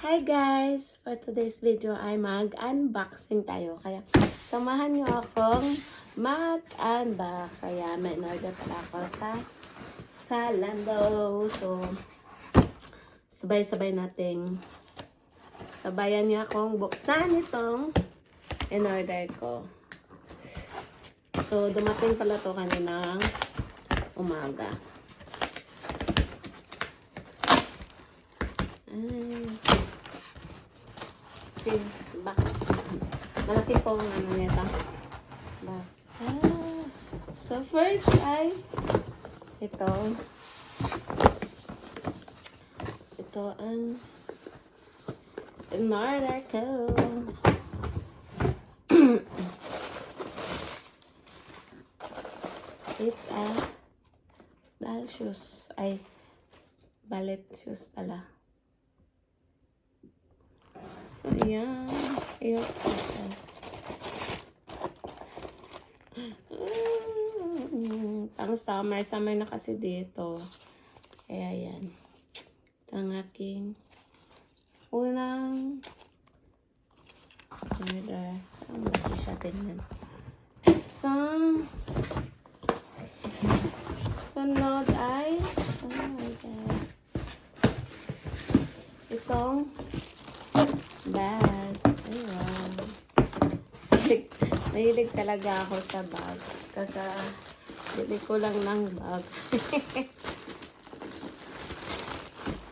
Hi guys! For today's video ay mag-unboxing tayo. Kaya samahan nyo akong mag-unbox. Kaya may in-order pala ako sa Lando. So, sabay-sabay nating sabayan nyo akong buksan itong in-order ko. So, dumating pala to kaninang umaga. Sales box. Malaki po ang ano nito. Box. So, first ay ito. Ito ang in-order ko. It's a ball shoes. Ay, ballet shoes pala. So, yan. Ayun. Pang summer. Summer na kasi dito. Kaya yan. Ito ang aking unang order. Saan ba siya tingnan? Sunod ay oh my God. Itong bag. Ay, wow. Mahilig talaga ako sa bag. Kaya, bili ko lang ng bag.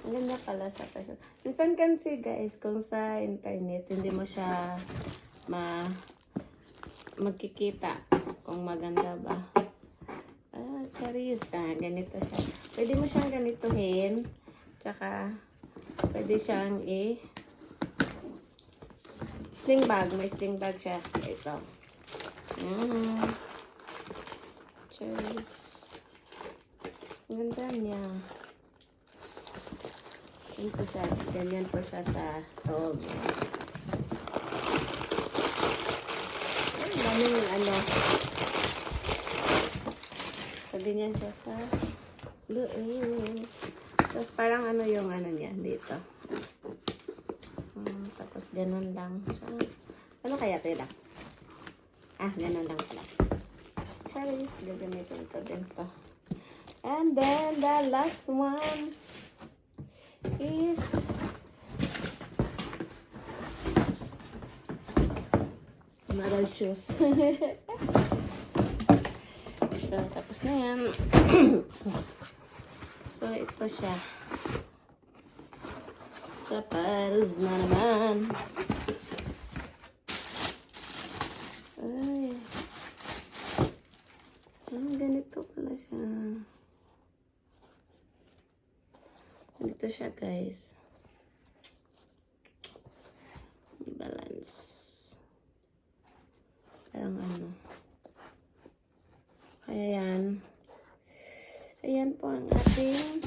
Ang ganda pala sa person. Minsan kasi guys, kung sa internet, hindi mo siya magkikita kung maganda ba. Charis. Ganito siya. Pwede mo siyang ganituhin. Tsaka, pwede siyang sling bag. May sling bag siya. Ito. Cheers. Ang ganda niya. Ito siya. Ganyan po siya sa loob. Ang daming ano. So, ganyan siya sa loob. Tapos parang ano yung ano niya dito. Tapos ganun lang. Ano kaya ito lang? Ganun lang pala. Charis, gagamitin ko din to. And then, the last one is another shoes. So, tapos na yan. So, ito siya. Sapatos na naman. Ay. Ganito pala siya. Ganito siya, guys. May balance. Parang ano. Kaya yan. Ayan po ang ating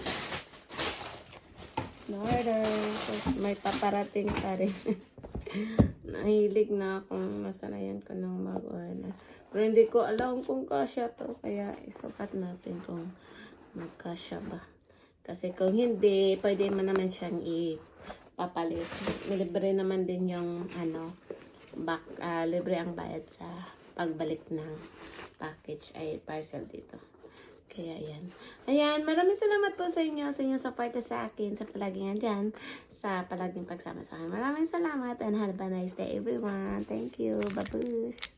order. May paparating pa rin. Nahilig na akong masanayan ko ng mag-order. Pero hindi ko alam kung kasya to. Kaya isukat natin kung magkasya ba. Kasi kung hindi, pwede mo naman siyang ipapalit. Libre naman din yung libre ang bayad sa pagbalik ng package ay parcel dito. Kaya yan. Ayan, maraming salamat po sa inyong support sa akin, sa palaging andyan, sa palaging pagsama sa akin. Maraming salamat and have a nice day everyone. Thank you. Babush!